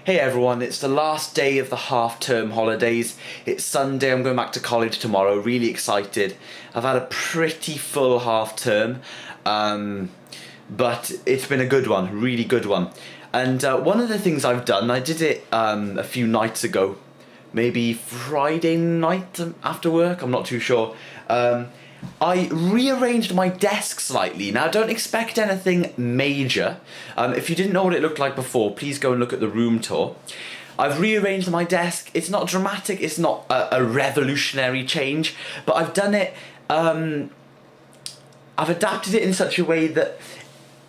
Hey everyone, it's the last day of the half-term holidays. It's Sunday, I'm going back to college tomorrow, really excited. I've had a pretty full half-term, but it's been a good one, really good one. And one of the things I've done, I did it a few nights ago, maybe Friday night after work, I'm not too sure. I rearranged my desk slightly. Now, don't expect anything major. If you didn't know what it looked like before, please go and look at the room tour. I've rearranged my desk. It's not dramatic, it's not a revolutionary change, but I've done it, I've adapted it in such a way that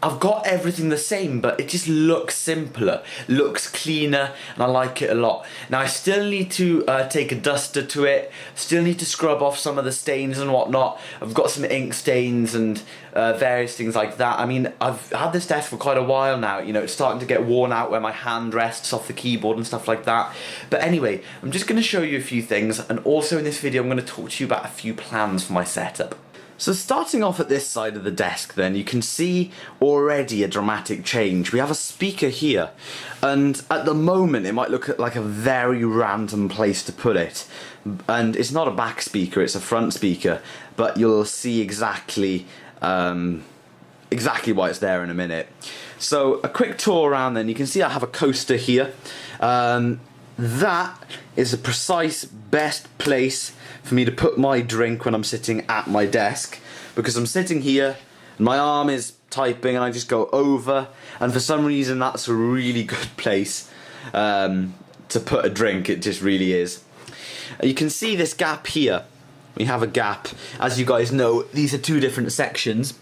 I've got everything the same, but it just looks simpler, looks cleaner, and I like it a lot. Now I still need to take a duster to it, still need to scrub off some of the stains and whatnot. I've got some ink stains and various things like that. I mean, I've had this desk for quite a while now, you know, it's starting to get worn out where my hand rests off the keyboard and stuff like that. But anyway, I'm just going to show you a few things, and also in this video I'm going to talk to you about a few plans for my setup. So starting off at this side of the desk then, you can see already a dramatic change. We have a speaker here, and at the moment it might look like a very random place to put it. And it's not a back speaker, it's a front speaker, but you'll see exactly why it's there in a minute. So a quick tour around then, you can see I have a coaster here. That is the precise best place for me to put my drink when I'm sitting at my desk, because I'm sitting here and my arm is typing and I just go over, and for some reason that's a really good place to put a drink. It just really is. You can see this gap here. We have a gap. As you guys know, these are two different sections.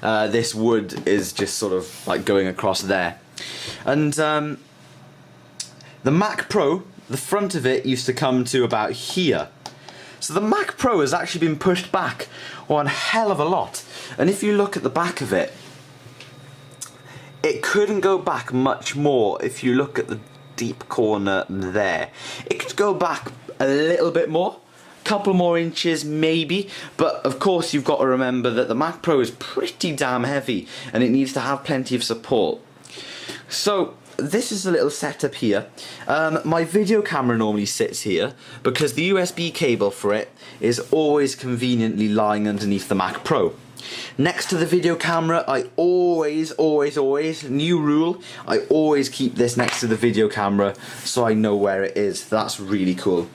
This wood is just sort of like going across there. And the Mac Pro, the front of it used to come to about here. So the Mac Pro has actually been pushed back one hell of a lot. And if you look at the back of it, it couldn't go back much more. If you look at the deep corner there, it could go back a little bit more, couple more inches maybe, but of course you've got to remember that the Mac Pro is pretty damn heavy and it needs to have plenty of support. So this is a little setup here. My video camera normally sits here because the USB cable for it is always conveniently lying underneath the Mac Pro. Next to the video camera, I always, new rule, I always keep this next to the video camera so I know where it is. That's really cool.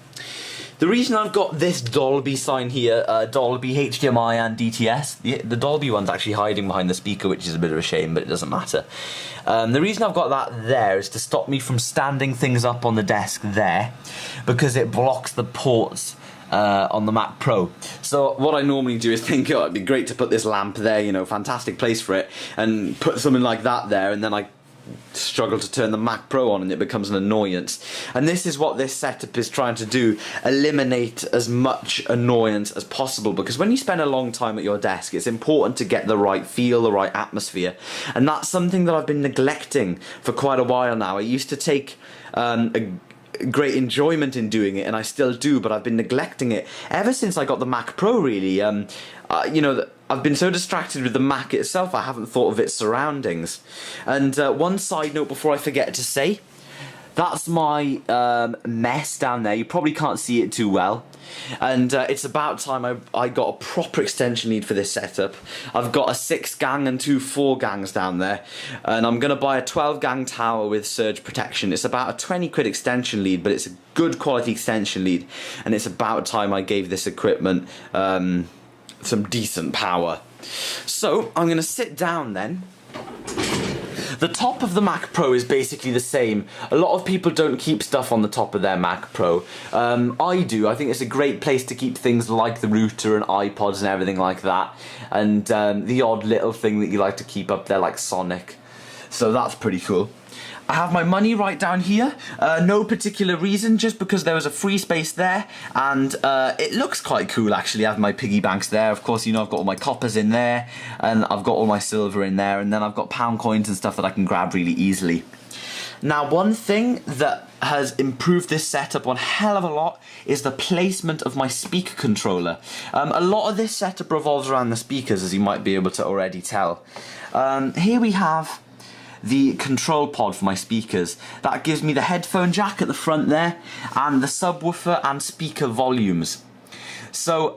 The reason I've got this Dolby sign here, Dolby, HDMI and DTS, the Dolby one's actually hiding behind the speaker, which is a bit of a shame, but it doesn't matter. The reason I've got that there is to stop me from standing things up on the desk there, because it blocks the ports on the Mac Pro. So what I normally do is think, oh, it'd be great to put this lamp there, you know, fantastic place for it, and put something like that there, and then I struggle to turn the Mac Pro on and it becomes an annoyance. And this is what this setup is trying to do, eliminate as much annoyance as possible, because when you spend a long time at your desk, it's important to get the right feel, the right atmosphere, and that's something that I've been neglecting for quite a while now. I used to take a great enjoyment in doing it, and I still do, but I've been neglecting it ever since I got the Mac Pro, really. You know, I've been so distracted with the Mac itself, I haven't thought of its surroundings. And one side note before I forget to say, that's my mess down there. You probably can't see it too well. And it's about time I got a proper extension lead for this setup. I've got a 6-gang and 2 4-gangs down there. And I'm going to buy a 12-gang tower with surge protection. It's about a 20 quid extension lead, but it's a good quality extension lead. And it's about time I gave this equipment some decent power. So I'm going to sit down then. The top of the Mac Pro is basically the same. A lot of people don't keep stuff on the top of their Mac Pro. I do. I think it's a great place to keep things like the router and iPods and everything like that. And the odd little thing that you like to keep up there, like Sonic. So that's pretty cool. I have my money right down here, no particular reason, just because there was a free space there, and it looks quite cool actually. I have my piggy banks there, of course, you know, I've got all my coppers in there, and I've got all my silver in there, and then I've got pound coins and stuff that I can grab really easily. Now, one thing that has improved this setup one hell of a lot is the placement of my speaker controller. A lot of this setup revolves around the speakers, as you might be able to already tell. Here we have the control pod for my speakers. That gives me the headphone jack at the front there, and the subwoofer and speaker volumes. So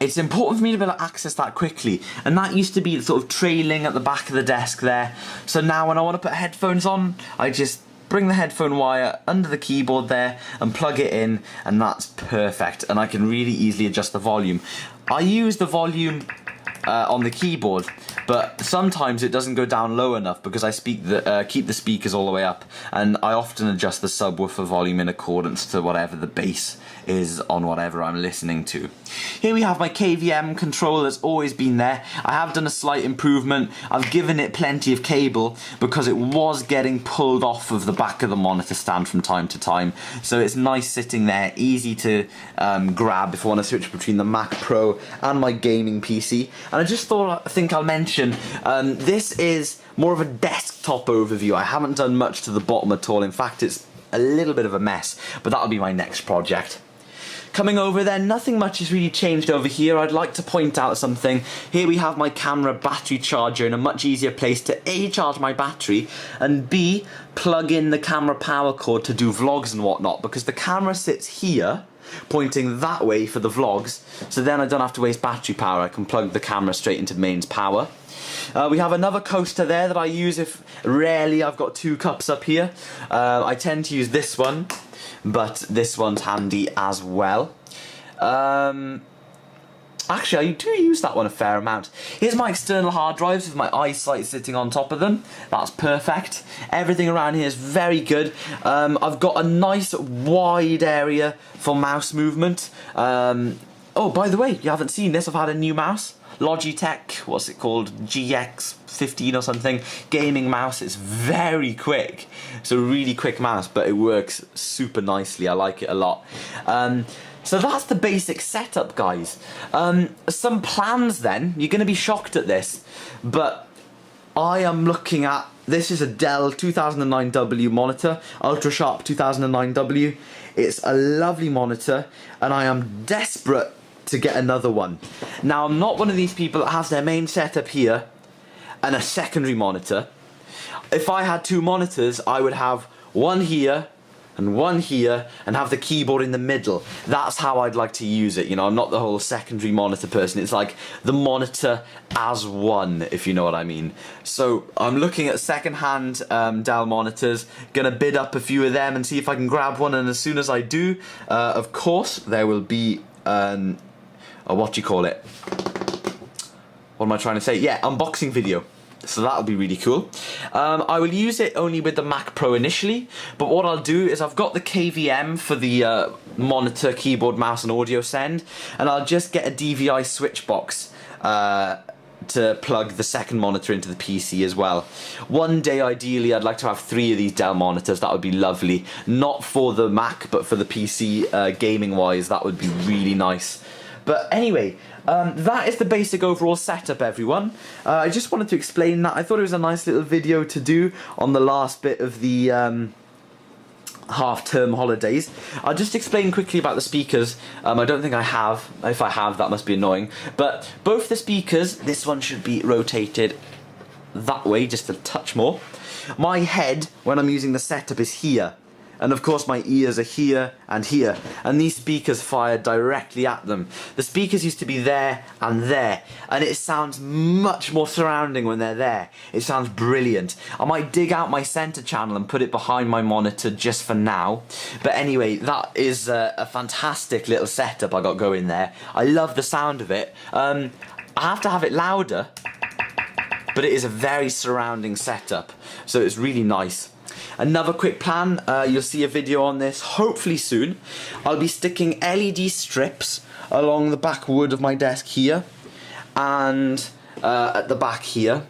it's important for me to be able to access that quickly, and that used to be sort of trailing at the back of the desk there. So now when I want to put headphones on, I just bring the headphone wire under the keyboard there and plug it in, and that's perfect, and I can really easily adjust the volume. I use the volume on the keyboard, but sometimes it doesn't go down low enough because I keep the speakers all the way up, and I often adjust the subwoofer volume in accordance to whatever the bass is on whatever I'm listening to. Here we have my KVM controller that's always been there. I have done a slight improvement. I've given it plenty of cable because it was getting pulled off of the back of the monitor stand from time to time. So it's nice sitting there, easy to grab if I want to switch between the Mac Pro and my gaming PC. And I think I'll mention, this is more of a desktop overview. I haven't done much to the bottom at all. In fact, it's a little bit of a mess, but that'll be my next project. Coming over there, nothing much has really changed over here. I'd like to point out something. Here we have my camera battery charger in a much easier place to A, charge my battery, and B, plug in the camera power cord to do vlogs and whatnot, because the camera sits here, pointing that way for the vlogs, so then I don't have to waste battery power. I can plug the camera straight into mains power. We have another coaster there that I use if rarely I've got two cups up here. I tend to use this one, but this one's handy as well. Actually, I do use that one a fair amount. Here's my external hard drives with my eyesight sitting on top of them. That's perfect. Everything around here is very good. I've got a nice wide area for mouse movement. Oh, by the way, you haven't seen this. I've had a new mouse. Logitech, what's it called, GX15 or something, gaming mouse. It's very quick. It's a really quick mouse, but it works super nicely. I like it a lot. So that's the basic setup, guys. Some plans then. You're going to be shocked at this, but I am looking at, this is a Dell 2009W monitor, Ultra Sharp 2009W. It's a lovely monitor, and I am desperate to get another one. Now, I'm not one of these people that has their main setup here and a secondary monitor. If I had two monitors, I would have one here and have the keyboard in the middle. That's how I'd like to use it. You know, I'm not the whole secondary monitor person. It's like the monitor as one, if you know what I mean. So I'm looking at second-hand Dell monitors, gonna bid up a few of them and see if I can grab one, and as soon as I do, of course, there will be what do you call it? What am I trying to say? Yeah, unboxing video. So that'll be really cool. I will use it only with the Mac Pro initially, but what I'll do is I've got the KVM for the monitor, keyboard, mouse and audio send, and I'll just get a DVI switch box to plug the second monitor into the PC as well. One day, ideally, I'd like to have 3 of these Dell monitors. That would be lovely. Not for the Mac, but for the PC, gaming-wise, that would be really nice. But anyway, that is the basic overall setup, everyone. I just wanted to explain that. I thought it was a nice little video to do on the last bit of the half-term holidays. I'll just explain quickly about the speakers. I don't think I have. If I have, that must be annoying. But both the speakers, this one should be rotated that way, just a touch more. My head, when I'm using the setup, is here. And of course my ears are here, and these speakers fire directly at them. The speakers used to be there, and it sounds much more surrounding when they're there. It sounds brilliant. I might dig out my center channel and put it behind my monitor just for now. But anyway, that is a fantastic little setup I got going there. I love the sound of it. I have to have it louder, but it is a very surrounding setup, so it's really nice. Another quick plan, you'll see a video on this hopefully soon. I'll be sticking LED strips along the back wood of my desk here and at the back here,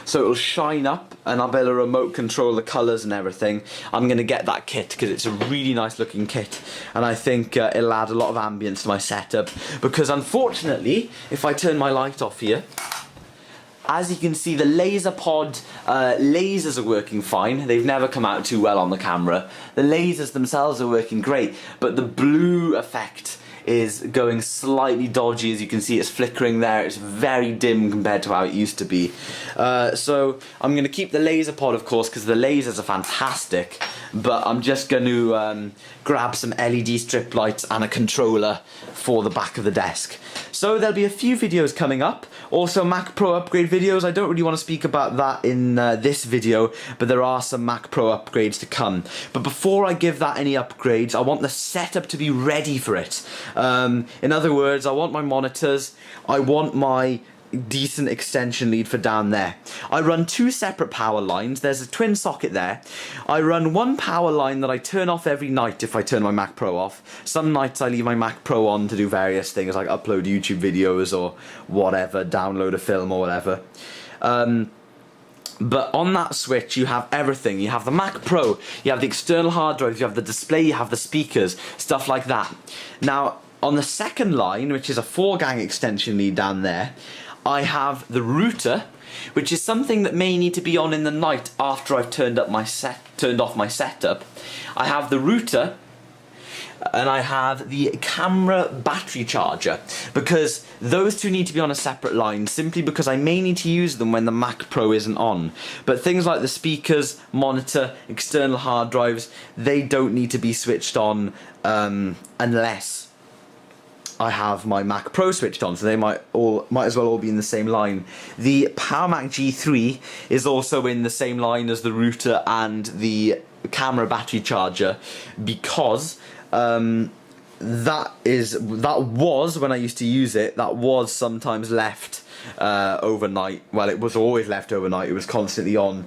so it'll shine up and I'll be able to remote control the colours and everything. I'm going to get that kit because it's a really nice looking kit, and I think it'll add a lot of ambience to my setup, because unfortunately, if I turn my light off here, as you can see, the laser pod lasers are working fine. They've never come out too well on the camera. The lasers themselves are working great, but the blue effect is going slightly dodgy. As you can see, it's flickering there. It's very dim compared to how it used to be. So I'm going to keep the laser pod, of course, because the lasers are fantastic, but I'm just going to grab some LED strip lights and a controller for the back of the desk. So there'll be a few videos coming up, also Mac Pro upgrade videos. I don't really want to speak about that in this video, but there are some Mac Pro upgrades to come. But before I give that any upgrades, I want the setup to be ready for it. In other words, I want my monitors, I want my decent extension lead for down there. I run two separate power lines. There's a twin socket there. I run one power line that I turn off every night if I turn my Mac Pro off. Some nights I leave my Mac Pro on to do various things like upload YouTube videos or whatever, download a film or whatever. But on that switch you have everything. You have the Mac Pro, you have the external hard drive, you have the display, you have the speakers, stuff like that. Now on the second line, which is a 4-gang extension lead down there, I have the router, which is something that may need to be on in the night after I've turned off my setup. I have the router, and I have the camera battery charger, because those two need to be on a separate line, simply because I may need to use them when the Mac Pro isn't on. But things like the speakers, monitor, external hard drives, they don't need to be switched on unless I have my Mac Pro switched on, so they might as well all be in the same line. The Power Mac G3 is also in the same line as the router and the camera battery charger, because that was, when I used to use it, that was sometimes left overnight. Well, it was always left overnight. It was constantly on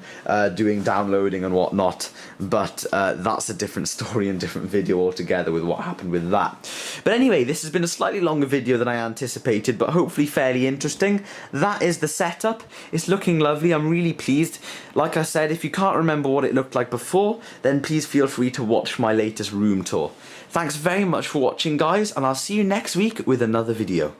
doing downloading and whatnot, but that's a different story and different video altogether with what happened with that. But anyway, this has been a slightly longer video than I anticipated, but hopefully fairly interesting. That is the setup. It's looking lovely. I'm really pleased. Like I said, if you can't remember what it looked like before, then please feel free to watch my latest room tour. Thanks very much for watching, guys, and I'll see you next week with another video.